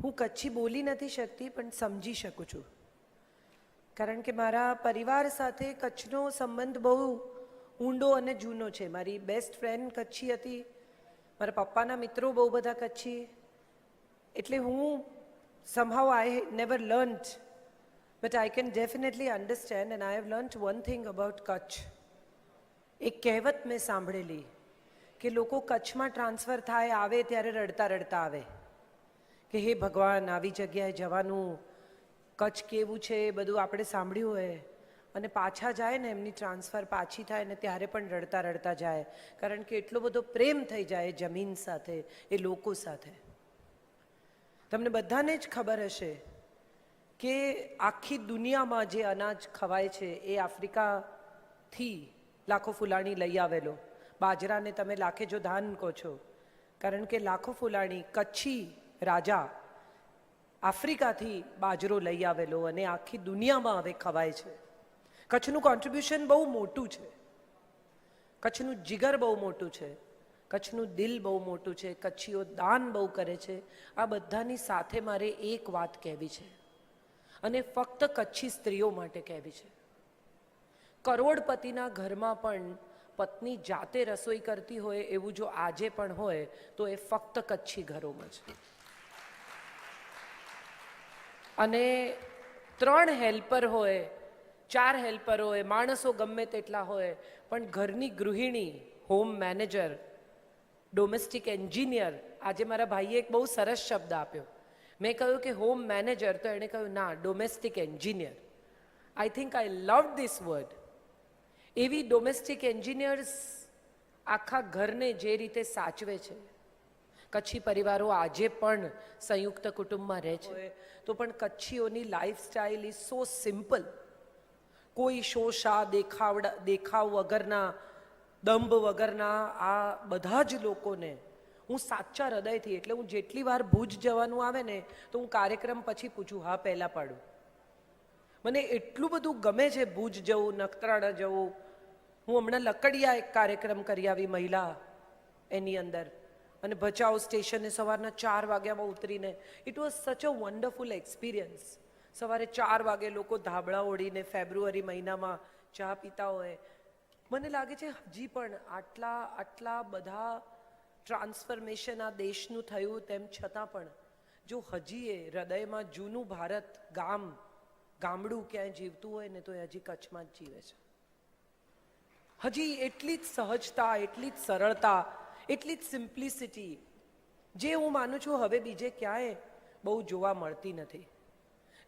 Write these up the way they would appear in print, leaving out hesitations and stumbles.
હું કચ્છી બોલી નથી શકતી પણ સમજી શકું છું, કારણ કે મારા પરિવાર સાથે કચ્છનો સંબંધ બહુ ઊંડો અને જૂનો છે. મારી બેસ્ટ ફ્રેન્ડ કચ્છી હતી, મારા પપ્પાના મિત્રો બહુ બધા કચ્છી. એટલે હું somehow I never learned, but I can definitely understand, and I have learnt one thing about Kutch. એક કહેવત મેં સાંભળેલી કે લોકો કચ્છમાં ટ્રાન્સફર થાય આવે ત્યારે રડતા રડતા આવે કે હે ભગવાન, આવી જગ્યાએ જવાનું, કચ્છ કેવું છે એ બધું આપણે સાંભળ્યું હોય, અને પાછા જાય ને એમની ટ્રાન્સફર પાછી થાય ને ત્યારે પણ રડતા રડતા જાય, કારણ કે એટલો બધો પ્રેમ થઈ જાય જમીન સાથે, એ લોકો સાથે. તમને બધાને જ ખબર હશે કે આખી દુનિયામાં જે અનાજ ખવાય છે એ આફ્રિકાથી લાખો ફુલાણી લઈ આવેલો. બાજરાને તમે લાખેજો ધાન કહો છો, કારણ કે લાખો ફુલાણી કચ્છી રાજા આફ્રિકાથી બાજરો લઈ આવેલો અને આખી દુનિયામાં હવે ખવાય છે. કચ્છનું કોન્ટ્રીબ્યુશન બહુ મોટું છે, કચ્છનું જીગર બહુ મોટું છે, કચ્છનું દિલ બહુ મોટું છે, કચ્છીઓ દાન બહુ કરે છે. આ બધાની સાથે મારે એક વાત કહેવી છે, અને ફક્ત કચ્છી સ્ત્રીઓ માટે કહેવી છે. કરોડપતિના ઘરમાં પણ પત્ની જાતે રસોઈ કરતી હોય એવું જો આજે પણ હોય તો એ ફક્ત કચ્છી ઘરોમાં છે. અને 3 હેલ્પર હોય, 4 હેલ્પર હોય, માણસો ગમે તેટલા હોય, પણ ઘરની ગૃહિણી, હોમ મેનેજર, ડોમેસ્ટિક એન્જિનિયર. આજે મારા ભાઈએ એક બહુ સરસ શબ્દ આપ્યો. મેં કહ્યું કે હોમ મેનેજર, તો એણે કહ્યું ના, domestic engineer. I think I love this word. એવી ડોમેસ્ટિક એન્જિનિયર્સ આખા ઘરને જે રીતે સાચવે છે. કચ્છી પરિવારો આજે પણ સંયુક્ત કુટુંબમાં રહે છે, તો પણ કચ્છીઓની લાઈફસ્ટાઈલ ઇઝ સો સિમ્પલ. કોઈ શોષા દેખાવ વગરના, દંભ વગરના આ બધા જ લોકોને હું સાચા હૃદયથી, એટલે હું જેટલી વાર ભુજ જવાનું આવે ને તો હું કાર્યક્રમ પછી પૂછું, હા પહેલાં પાડું. મને એટલું બધું ગમે છે ભુજ જવું, નખત્રાણા જવું. હું હમણાં લકડિયા એક કાર્યક્રમ કરી આવી મહિલા એની અંદર, અને ભચાઉ સ્ટેશને સવારના 4 વાગ્યામાં ઉતરીને, ઇટ વોઝ સચ અ વન્ડરફુલ એક્સપિરિયન્સ. સવારે 4 વાગે લોકો ધાબળા ઓઢીને ફેબ્રુઆરી મહિનામાં ચા પીતા હોય. મને લાગે છે હજી પણ આટલા બધા ટ્રાન્સફોર્મેશન આ દેશનું થયું તેમ છતાં પણ જો હજી એ હૃદયમાં જૂનું ભારત ગામડું ક્યાંય જીવતું હોય ને તો એ હજી કચ્છમાં જ જીવે છે. હજી એટલી જ સહજતા, એટલી જ સરળતા, એટલી જ સિમ્પ્લિસિટી, જે હું માનું છું હવે બીજે ક્યાંય બહુ જોવા મળતી નથી.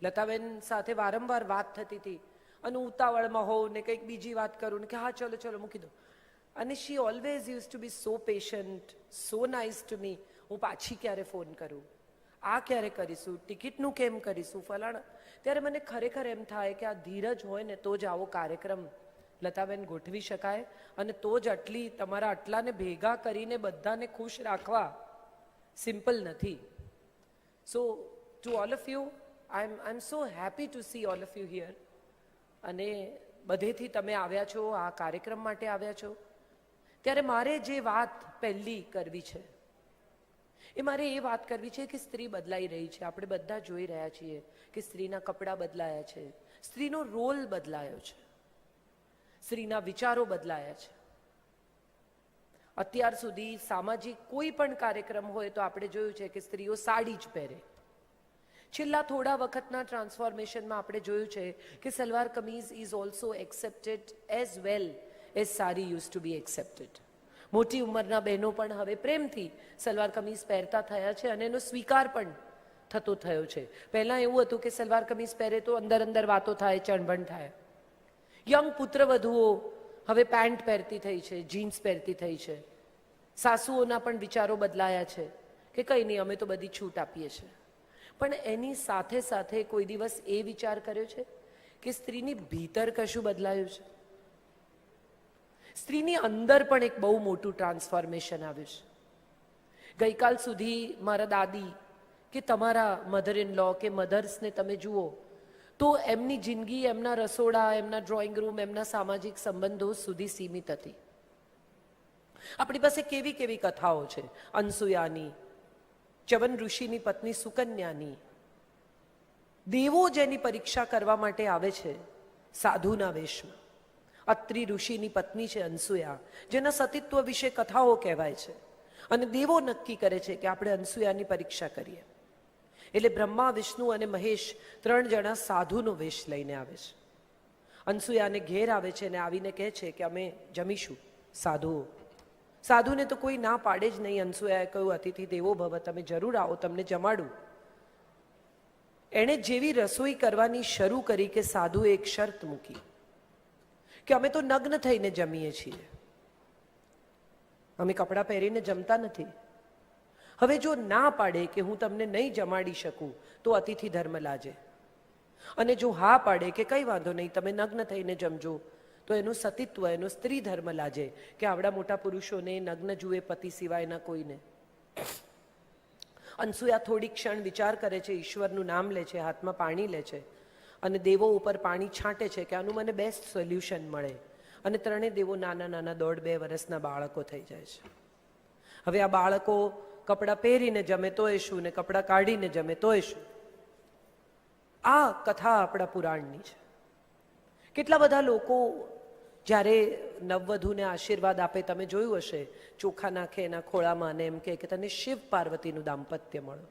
લતાબેન સાથે વારંવાર વાત થતી હતી, અને ઉતાવળમાં હોઉં ને કંઈક બીજી વાત કરું ને કે હા ચલો ચલો મૂકી દો. અને she always use to be so patient, so nice to me. હું પાછી ક્યારે ફોન કરું, આ ક્યારે કરીશું, ટિકિટનું કેમ કરીશું, ફલાણા. ત્યારે મને ખરેખર એમ થાય કે આ ધીરજ હોય ને તો જ આવો કાર્યક્રમ લતાબેન ગોઠવી શકાય, અને તો જ તમારા આટલાને ભેગા કરીને બધાને ખુશ રાખવા સિમ્પલ નથી. So to all of you, I am so happy to see all of you here. અને બધેથી તમે આવ્યા છો, આ કાર્યક્રમ માટે આવ્યા છો. ત્યારે મારે જે વાત પહેલી કરવી છે મારે એ વાત કરવી છે કે સ્ત્રી બદલાઈ રહી છે. આપણે બધા જોઈ રહ્યા છીએ કે સ્ત્રીના કપડાં બદલાયા છે, સ્ત્રીનો રોલ બદલાયો છે, સ્ત્રીના વિચારો બદલાયા છે. અત્યાર સુધી સામાજિક કોઈ પણ કાર્યક્રમ હોય તો આપણે જોયું છે કે સ્ત્રીઓ સાડી જ પહેરે. છેલ્લા થોડા વખતના ટ્રાન્સફોર્મેશનમાં આપણે જોયું છે કે salwar kameez is also accepted as well as sari use to be accepted. મોટી ઉંમરના બહેનો પણ હવે પ્રેમથી સલવાર કમીઝ પહેરતા થયા છે, અને એનો સ્વીકાર પણ થતો થયો છે. પહેલાં એવું હતું કે સલવાર કમીઝ પહેરે તો અંદર વાતો થાય, ચણભણ થાય. યંગ પુત્રવધુઓ હવે પેન્ટ પહેરતી થઈ છે, જીન્સ પહેરતી થઈ છે. સાસુઓના પણ વિચારો બદલાયા છે કે કંઈ નહીં, અમે તો બધી છૂટ આપીએ છીએ. પણ એની સાથે સાથે કોઈ દિવસ એ વિચાર કર્યો છે કે સ્ત્રીની ભીતર કશું બદલાયું છે? સ્ત્રીની અંદર પણ એક બહુ મોટું ટ્રાન્સફોર્મેશન આવ્યું છે. ગઈકાલ સુધી મારા દાદી કે તમારા મધર ઇન લો કે મધર્સને તમે જુઓ તો એમની જિંદગી એમના રસોડા, એમના ડ્રોઈંગ રૂમ, એમના સામાજિક સંબંધો સુધી સીમિત હતી. આપણી પાસે કેવી કેવી કથાઓ છે, અનસુયાની, ચ્યવન ઋષિની પત્ની સુકન્યાની, દેવો જેની પરીક્ષા કરવા માટે આવે છે સાધુના વેશમાં. અત્રિ ઋષિની પત્ની છે અનસૂયા, જેના સતીત્વ વિશે કથાઓ કહેવાય છે, અને દેવો નક્કી કરે છે કે આપણે અનસૂયાની પરીક્ષા કરીએ. એટલે બ્રહ્મા, વિષ્ણુ અને મહેશ 3 જણા સાધુનો વેશ લઈને આવે છે. અનસૂયાને ઘેર આવે છે અને આવીને કહે છે કે અમે જમીશું. સાધુને તો કોઈ ના પાડે જ નહીં. અનસૂયાએ કહ્યું, અતિથિ દેવો ભવ, તમે જરૂર આવો, તમને જમાડું. એણે જેવી રસોઈ કરવાની શરૂ કરી કે સાધુએ એક શરત મૂકી કે અમે તો નગ્ન થઈને જમીએ છીએ, અમે કપડાં પહેરીને જમતા નથી. હવે જો ના પાડે કે હું તમને નહીં જમાડી શકું તો અતિથિ ધર્મ લાજે, અને જો હા પાડે કે કંઈ વાંધો નહીં, તમે નગ્ન થઈને જમજો, તો એનું સતીત્વ, એનો સ્ત્રી ધર્મ લાજે કે આવડા મોટા પુરુષોને નગ્ન જુએ પતિ સિવાયના કોઈને. અનસૂયા થોડી ક્ષણ વિચાર કરે છે, ઈશ્વરનું નામ લે છે, હાથમાં પાણી લે છે અને દેવો ઉપર પાણી છાંટે છે કે આનું મને બેસ્ટ સોલ્યુશન મળે. અને 3 દેવો નાના નાના 1.5-2 વર્ષના બાળકો થઈ જાય છે. હવે આ બાળકો કપડાં પહેરીને જમે તોય શું, ને કપડાં કાઢીને જમે તોય શું. આ કથા આપણા પુરાણની છે. કેટલા બધા લોકો જ્યારે નવવધુને આશીર્વાદ આપે, તમે જોયું હશે, ચોખા નાખે એના ખોળામાં અને એમ કે તને શિવ પાર્વતીનું દાંપત્ય મળો.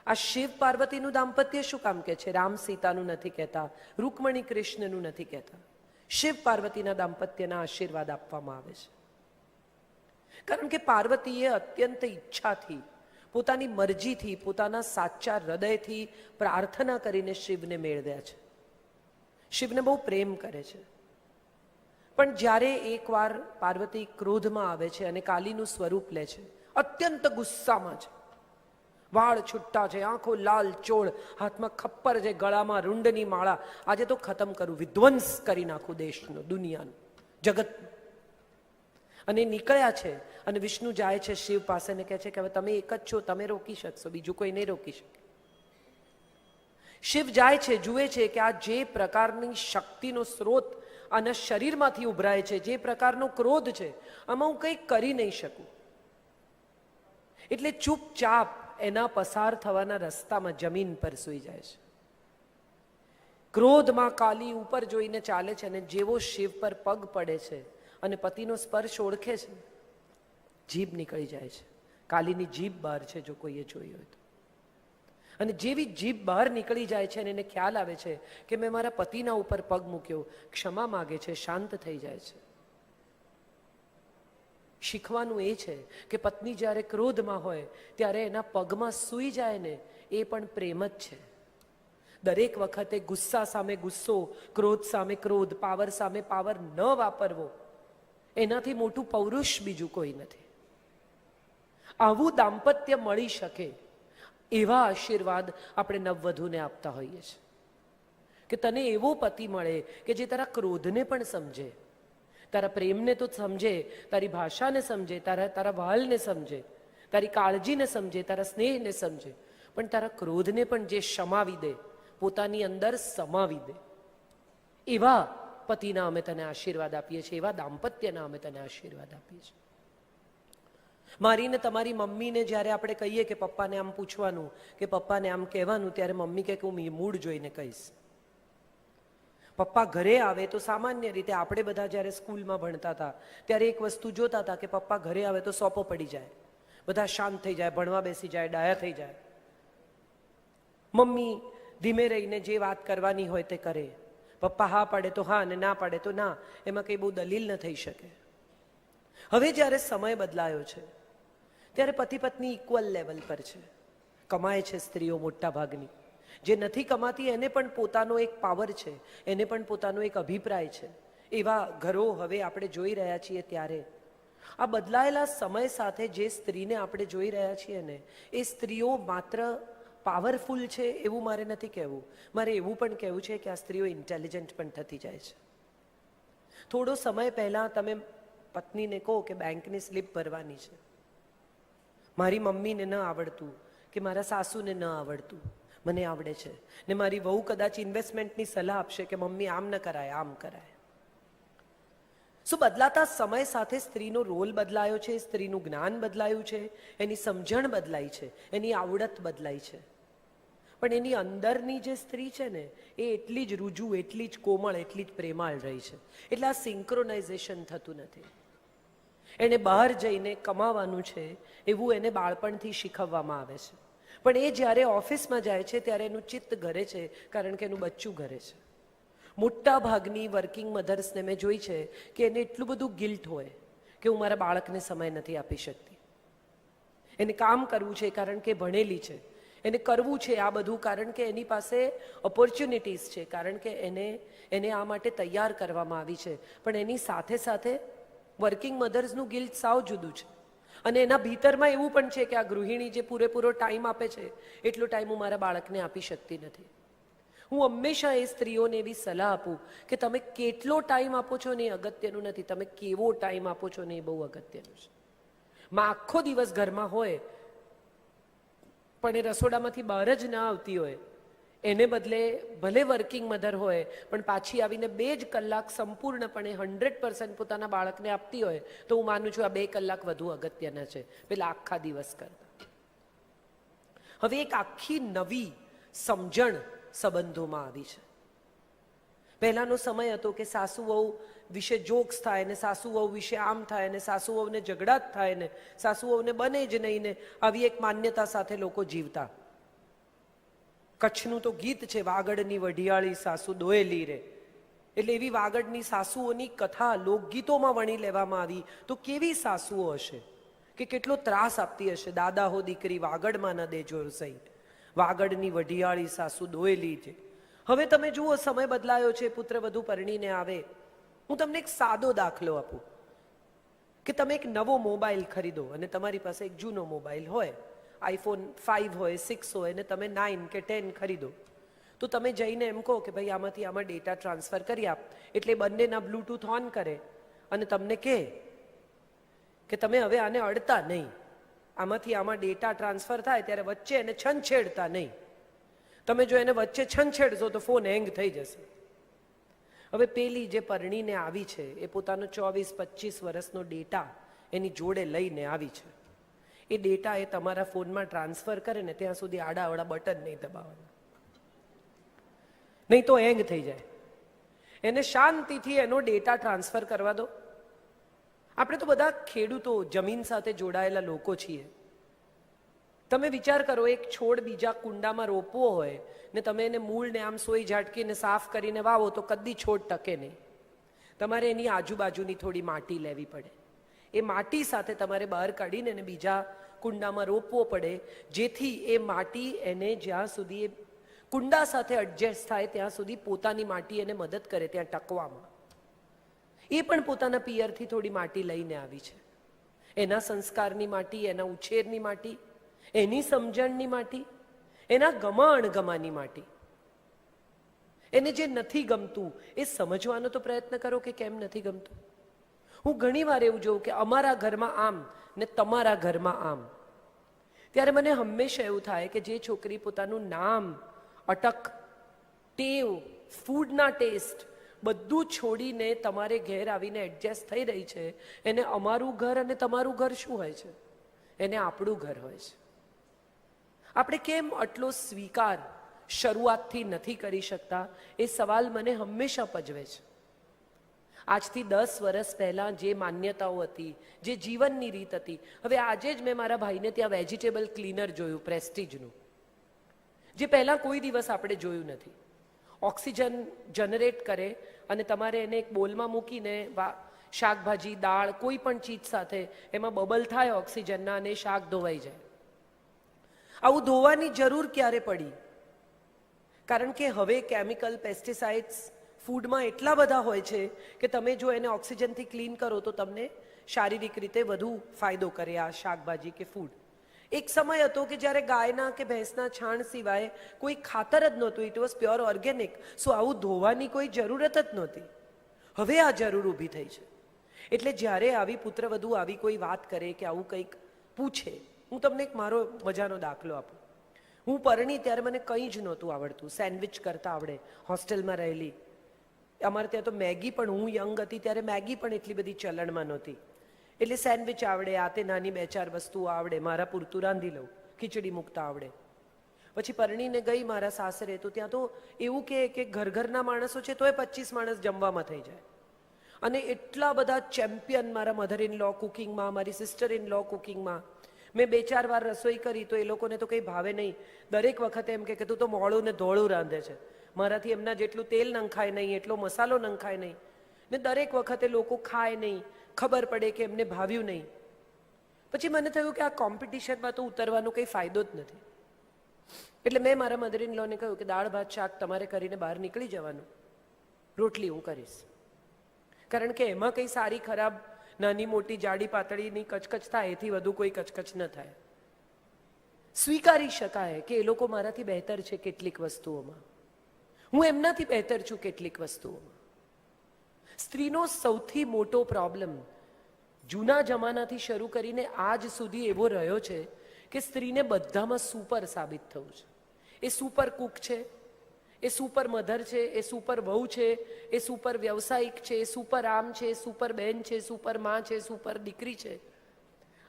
આ શિવ પાર્વતીનું દાંપત્ય શું કામ કે છે? રામ સીતાનું નથી કહેતા, રૂકમણી કૃષ્ણનું નથી કહેતા. શિવ પાર્વતીના દાંપત્યના આશીર્વાદ આપવામાં આવે છે. કારણ કે પાર્વતીએ અત્યંત ઈચ્છાથી, પોતાની મરજીથી, પોતાના સાચા હૃદયથી પ્રાર્થના કરીને શિવને મેળવ્યા છે. શિવને બહુ પ્રેમ કરે છે. પણ જ્યારે એકવાર પાર્વતી ક્રોધમાં આવે છે અને કાલીનું સ્વરૂપ લે છે, અત્યંત ગુસ્સામાં છે, વાળ છૂટા છે, આંખો લાલ ચોળ, હાથમાં ખપ્પર છે, ગળામાં રૂંડની માળા, આજે તો ખતમ કરું, વિધ્વંસ કરી નાખું દેશનો, દુનિયાનો, જગત. અને નીકળ્યા છે અને વિષ્ણુ જાય છે શિવ પાસે ને કહે છે કે હવે તમે એક જ છો, તમે રોકી શકશો, બીજું કોઈ નહીં રોકી શકે. શિવ જાય છે, જુએ છે કે આ જે પ્રકારની શક્તિનો સ્ત્રોત આના શરીરમાંથી ઉભરાય છે, જે પ્રકારનો ક્રોધ છે, આમાં હું કંઈ કરી નહીં શકું. એટલે ચૂપચાપ એના પસાર થવાના રસ્તામાં જમીન પર સૂઈ જાય છે. ક્રોધમાં કાલી ઉપર જોઈને ચાલે છે અને જેવો શિવ પર પગ પડે છે અને પતિનો સ્પર્શ ઓળખે છે, જીભ નીકળી જાય છે. કાલીની જીભ બહાર છે, જો કોઈએ જોઈ હોય તો. અને જેવી જીભ બહાર નીકળી જાય છે અને એને ખ્યાલ આવે છે કે મેં મારા પતિના ઉપર પગ મૂક્યો, ક્ષમા માગે છે, શાંત થઈ જાય છે. શીખવાનું એ છે કે પત્ની જ્યારે ક્રોધમાં હોય ત્યારે એના પગમાં સૂઈ જાય ને, એ પણ પ્રેમ જ છે. દરેક વખતે ગુસ્સા સામે ગુસ્સો, ક્રોધ સામે ક્રોધ, પાવર સામે પાવર ન વાપરવો, એનાથી મોટું પૌરુષ બીજું કોઈ નથી. આવું દાંપત્ય મળી શકે એવા આશીર્વાદ આપણે નવવધુને આપતા હોઈએ છીએ કે તને એવો પતિ મળે કે જે તારા ક્રોધને પણ સમજે, તારા પ્રેમને તો સમજે, તારી ભાષાને સમજે, તારા વહાલને સમજે, તારી કાળજીને સમજે, તારા સ્નેહને સમજે, પણ તારા ક્રોધને પણ જે શમાવી દે, પોતાની અંદર સમાવી દે. એવા પતિના અમે તને આશીર્વાદ આપીએ છીએ, એવા દાંપત્યના અમે તને આશીર્વાદ આપીએ છીએ. મારીને તમારી મમ્મીને જ્યારે આપણે કહીએ કે પપ્પાને આમ પૂછવાનું કે પપ્પાને આમ કહેવાનું, ત્યારે મમ્મી કહે કે હું મૂડ જોઈને કહીશ. પપ્પા ઘરે આવે તો સામાન્ય રીતે આપણે બધા જ્યારે સ્કૂલમાં ભણતા હતા ત્યારે એક વસ્તુ જોતા હતા કે પપ્પા ઘરે આવે તો સોપો પડી જાય, બધા શાંત થઈ જાય, ભણવા બેસી જાય, ડાયા થઈ જાય. મમ્મી ધીમે રહીને જે વાત કરવાની હોય તે કરે. પપ્પા હા પાડે તો હા, અને ના પાડે તો ના, એમાં કંઈ બહુ દલીલ ન થઈ શકે. હવે જ્યારે સમય બદલાયો છે ત્યારે પતિ પત્ની ઇક્વલ લેવલ પર છે. કમાય છે સ્ત્રીઓ મોટા ભાગની, જે નથી કમાતી એને પણ પોતાનો એક પાવર છે, એને પણ પોતાનો એક અભિપ્રાય છે. એવા ઘરો હવે આપણે જોઈ રહ્યા છીએ. ત્યારે આ બદલાયેલા સમય સાથે જે સ્ત્રીને આપણે જોઈ રહ્યા છીએ ને, એ સ્ત્રીઓ માત્ર પાવરફુલ છે એવું મારે નથી કહેવું, મારે એવું પણ કહેવું છે કે આ સ્ત્રીઓ ઇન્ટેલિજન્ટ પણ થતી જાય છે. થોડો સમય પહેલાં તમે પત્નીને કહો કે બેંકની સ્લીપ ભરવાની છે, મારી મમ્મીને ન આવડતું કે મારા સાસુને ન આવડતું, મને આવડે છે, ને મારી વહુ કદાચ ઇન્વેસ્ટમેન્ટની સલાહ આપશે કે મમ્મી આમ ન કરાય, આમ કરાય. શું બદલાતા સમય સાથે સ્ત્રીનો રોલ બદલાયો છે, સ્ત્રીનું જ્ઞાન બદલાયું છે, એની સમજણ બદલાઈ છે, એની આવડત બદલાઈ છે, પણ એની અંદરની જે સ્ત્રી છે ને એ એટલી જ રુજુ, એટલી જ કોમળ, એટલી જ પ્રેમાળ રહી છે. એટલે આ સિંક્રોનાઇઝેશન થતું નથી. એને બહાર જઈને કમાવાનું છે એવું એને બાળપણથી શીખવવામાં આવે છે, પણ એ જ્યારે ઓફિસમાં જાય છે ત્યારે એનું ચિત્ત ઘરે છે, કારણ કે એનું બચ્ચું ઘરે છે. મોટા ભાગની વર્કિંગ મધર્સને મેં જોઈ છે કે એને એટલું બધું ગિલ્ટ હોય કે હું મારા બાળકને સમય નથી આપી શકતી. એને કામ કરવું છે કારણ કે ભણેલી છે, એને કરવું છે આ બધું કારણ કે એની પાસે ઓપોર્ચ્યુનિટીઝ છે, કારણ કે એને આ માટે તૈયાર કરવામાં આવી છે. પણ એની સાથે સાથે વર્કિંગ મધર્સનું ગિલ્ટ સાવ જુદું છે. અને એના ભીતરમાં એવું પણ છે કે આ ગૃહિણી જે પૂરેપૂરો ટાઈમ આપે છે એટલો ટાઈમ હું મારા બાળકને આપી શકતી નથી. હું હંમેશા એ સ્ત્રીઓને એવી સલાહ આપું કે તમે કેટલો ટાઈમ આપો છો ને એ અગત્યનું નથી, તમે કેવો ટાઈમ આપો છો ને એ બહુ અગત્યનું છે. માં આખો દિવસ ઘરમાં હોય પણ એ રસોડામાંથી બહાર જ ના આવતી હોય, એને બદલે ભલે વર્કિંગ મધર હોય પણ પાછી આવીને 2 જ કલાક સંપૂર્ણપણે 100% પોતાના બાળકને આપતી હોય, તો હું માનું છું આ 2 કલાક વધુ અગત્યના છે પેલા આખા દિવસ કરતા. હવે એક આખી નવી સમજણ સંબંધોમાં આવી છે. પહેલાનો સમય હતો કે સાસુ વહુ વિશે જોક્સ થાય ને સાસુ વહુ વિશે આમ થાય ને સાસુ વહુને ઝઘડા જ થાય ને સાસુ વહુને બને જ નહીં ને આવી એક માન્યતા સાથે લોકો જીવતા. કચ્છનું તો ગીત છે, વાગડની વઢિયાળી સાસુ દોયેલી રે. એટલે એવી વાગડની સાસુઓની કથા લોકગીતોમાં વણી લેવામાં આવી. તો કેવી સાસુઓ હશે કે કેટલો ત્રાસ આપતી હશે. દાદા હો દીકરી વાગડમાં ન દેજો સહી, વાગડની વઢિયાળી સાસુ દોયેલી છે. હવે તમે જુઓ સમય બદલાયો છે, પુત્ર વધુ પરણીને આવે. હું તમને એક સાદો દાખલો આપું કે તમે એક નવો મોબાઈલ ખરીદો અને તમારી પાસે એક જૂનો મોબાઈલ હોય, આઈફોન 5 હોય, 6 હોય ને તમે 9 કે 10 ખરીદો, તો તમે જઈને એમ કહો કે ભાઈ આમાંથી આમાં ડેટા ટ્રાન્સફર કરી આપ, એટલે બંનેના બ્લૂટૂથ ઓન કરે અને તમને કહે કે તમે હવે આને અડતા નહીં, આમાંથી આમાં ડેટા ટ્રાન્સફર થાય ત્યારે વચ્ચે એને છંછેડતા નહીં. તમે જો એને વચ્ચે છંછેડશો તો ફોન હેંગ થઈ જશે. હવે પેલી જે પરણીને આવી છે એ પોતાનો 24-25 વર્ષનો ડેટા એની જોડે લઈને આવી છે. એ ડેટા એ તમારા ફોનમાં ટ્રાન્સફર કરે ને ત્યાં સુધી આડાઅવળા બટન નહીં દબાવવાના, નહીં તો હેંગ થઈ જાય. એને શાંતિથી એનો ડેટા ટ્રાન્સફર કરવા દો. આપણે તો બધા ખેડૂતો, જમીન સાથે જોડાયેલા લોકો છીએ. તમે વિચાર કરો, એક છોડ બીજા કુંડામાં રોપવો હોય ને તમે એને મૂળને આમ સોઈ ઝાટકીને સાફ કરીને વાવો તો કદી છોડ ટકે નહીં. તમારે એની આજુબાજુની થોડી માટી લેવી પડે. એ માટી સાથે તમારે બહાર કાઢીને એને બીજા કુંડામાં રોપવો પડે, જેથી એ માટી એને જ્યાં સુધી એ કુંડા સાથે એડજસ્ટ થાય ત્યાં સુધી પોતાની માટી એને મદદ કરે ત્યાં ટકવામાં. એ પણ પોતાના પિયરથી થોડી માટી લઈને આવી છે. એના સંસ્કારની માટી, એના ઉછેરની માટી, એની સમજણની માટી, એના ગમા અણગમાની માટી. એને જે નથી ગમતું એ સમજવાનો તો પ્રયત્ન કરો કે કેમ નથી ગમતું. હું ઘણી વાર એવું જોઉં કે અમારા ઘરમાં આમ ને તમારા ઘરમાં આમ. ત્યારે મને હંમેશા એવું થાય કે જે છોકરી પોતાનું નામ, અટક, ટેવ, ફૂડના ટેસ્ટ બધું છોડીને તમારે ઘેર આવીને એડજસ્ટ થઈ રહી છે, એને અમારું ઘર અને તમારું ઘર શું હોય છે? એને આપણું ઘર હોય છે. આપણે કેમ આટલો સ્વીકાર શરૂઆતથી નથી કરી શકતા એ સવાલ મને હંમેશા પજવે છે. આજથી 10 વર્ષ પહેલાં જે માન્યતાઓ હતી, જે જીવનની રીત હતી, હવે આજે જ મેં મારા ભાઈને ત્યાં વેજીટેબલ ક્લીનર જોયું, પ્રેસ્ટીજનું, જે પહેલાં કોઈ દિવસ આપણે જોયું નથી. ઓક્સિજન જનરેટ કરે અને તમારે એને એક બોલમાં મૂકીને શાકભાજી, દાળ, કોઈ પણ ચીજ સાથે એમાં બબલ થાય ઓક્સિજનના અને શાક ધોવાઈ જાય. આવું ધોવાની જરૂર ક્યારે પડી? કારણ કે હવે કેમિકલ, પેસ્ટિસાઇડ્સ ફૂડમાં એટલા બધા હોય છે કે તમે જો એને ઓક્સિજનથી ક્લીન કરો તો તમને શારીરિક રીતે વધુ ફાયદો કરે આ શાકભાજી કે ફૂડ. એક સમય હતો કે જ્યારે ગાયના કે ભેંસના છાણ સિવાય કોઈ ખાતર જ નહોતું, ઇટ વોઝ પ્યોર ઓર્ગેનિક. સો આવું ધોવાની કોઈ જરૂરત જ નહોતી. હવે આ જરૂર ઊભી થઈ છે. એટલે જ્યારે આવી પુત્રવધુ આવી કોઈ વાત કરે કે આવું કંઈક પૂછે, હું તમને એક મારો મજાનો દાખલો આપું. હું પરણી ત્યારે મને કંઈ જ નહોતું આવડતું. સેન્ડવિચ કરતા આવડે, હોસ્ટેલમાં રહેલી, અમારે ત્યાં તો મેગી પણ, હું યંગ હતી ત્યારે મેગી પણ એટલી બધી ચલણમાં નહોતી. એટલે સેન્ડવિચ આવડે, આ તે નાની 2-4 વસ્તુઓ આવડે, મારા પૂરતું રાંધી લઉં, ખીચડી મૂકતા આવડે. પછી પરણીને ગઈ મારા સાસરે, તો ત્યાં તો એવું કે ઘરના માણસો છે તોય 25 માણસ જમવામાં થઈ જાય. અને એટલા બધા ચેમ્પિયન મારા મધર ઇન લો કુકિંગમાં, મારી સિસ્ટર ઇન લો કુકિંગમાં. મેં 2-4 વાર રસોઈ કરી તો એ લોકોને તો કંઈ ભાવે નહીં. દરેક વખતે એમ કે તું તો મોડું ને ધોળું રાંધે છે. મારાથી એમના જેટલું તેલ નંખાય નહીં, એટલો મસાલો નંખાય નહીં. ને દરેક વખતે લોકો ખાય નહીં, ખબર પડે કે એમને ભાવ્યું નહીં. પછી મને થયું કે આ કોમ્પિટિશનમાં તો ઉતરવાનો કંઈ ફાયદો જ નથી. એટલે મેં મારા મધર ઇન લોને કહ્યું કે દાળ ભાત શાક તમારે કરીને બહાર નીકળી જવાનું, રોટલી હું કરીશ. કારણ કે એમાં કંઈ સારી ખરાબ, નાની મોટી જાડી પાતળીની કચકચ થાય, એથી વધુ કોઈ કચકચ ન થાય. સ્વીકારી શકાય કે એ લોકો મારાથી બહેતર છે કેટલીક વસ્તુઓમાં, હું એમનાથી બહેતર છું કેટલીક વસ્તુઓમાં. સ્ત્રીનો સૌથી મોટો પ્રોબ્લેમ જૂના જમાનાથી શરૂ કરીને આજ સુધી એવો રહ્યો છે કે સ્ત્રીને બધામાં સુપર સાબિત થવું છે. એ સુપર કુક છે, એ સુપર મધર છે, એ સુપર વહુ છે, એ સુપર વ્યવસાયિક છે, એ સુપર આમ છે, સુપર બહેન છે, સુપર માં છે, સુપર દીકરી છે.